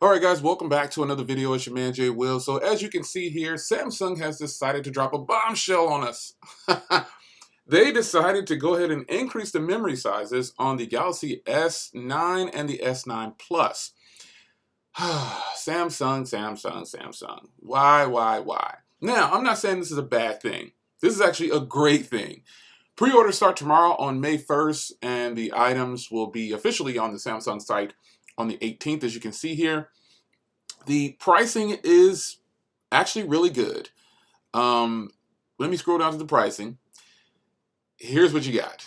Alright guys, welcome back to another video. It's your man Jay Will. So as you can see here, Samsung has decided to drop a bombshell on us. They decided to go ahead and increase the memory sizes on the Galaxy S9 and the S9 Plus. Samsung. Why? Now, I'm not saying this is a bad thing. This is actually a great thing. Pre-orders start tomorrow on May 1st, and the items will be officially on the Samsung site on the 18th, as you can see here. The pricing is actually really good. Let me scroll down to the pricing. Here's what you got.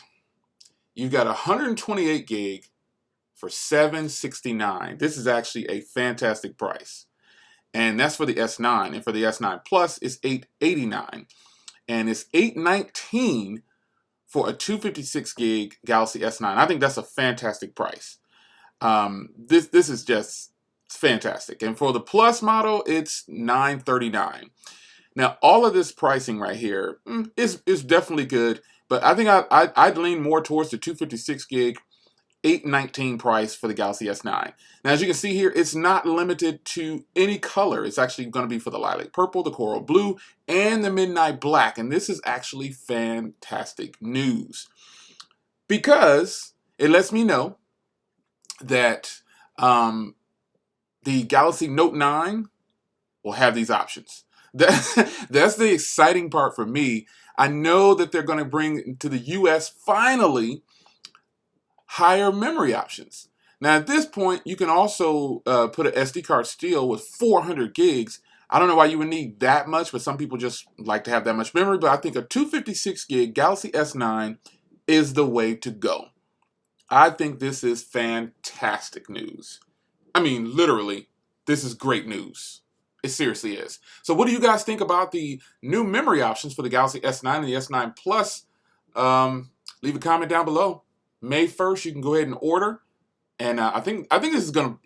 You've got 128 gig for $769. This is actually a fantastic price. And that's for the S9. And for the S9 Plus, it's $889. And it's $819 for a 256 gig Galaxy S9. I think that's a fantastic price. This is just fantastic. And for the Plus model, it's $939. Now, all of this pricing right here is definitely good, but I think I'd lean more towards the 256 gig, $819 price for the Galaxy S9. Now, as you can see here, it's not limited to any color. It's actually going to be for the lilac purple, the coral blue, and the midnight black. And this is actually fantastic news because it lets me know that the Galaxy Note 9 will have these options. That's the exciting part for me. I know that they're going to bring to the US finally higher memory options. Now at this point, you can also put an SD card still with 400 gigs. I don't know why you would need that much, but some people just like to have that much memory. But I think a 256 gig Galaxy S9 is the way to go. I think this is fantastic news. I mean, literally, this is great news. It seriously is. So what do you guys think about the new memory options for the Galaxy S9 and the S9 Plus? Leave a comment down below. May 1st, you can go ahead and order. And I think this is gonna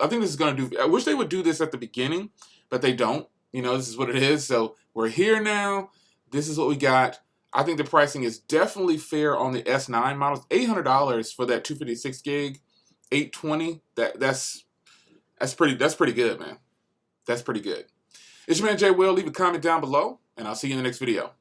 do. I wish they would do this at the beginning, but they don't. You know, this is what it is. So we're here now. This is what we got. I think the pricing is definitely fair on the S9 models. $800 for that 256 gig, $820. That's pretty good, man. That's pretty good. It's your man Jay Will. Leave a comment down below, and I'll see you in the next video.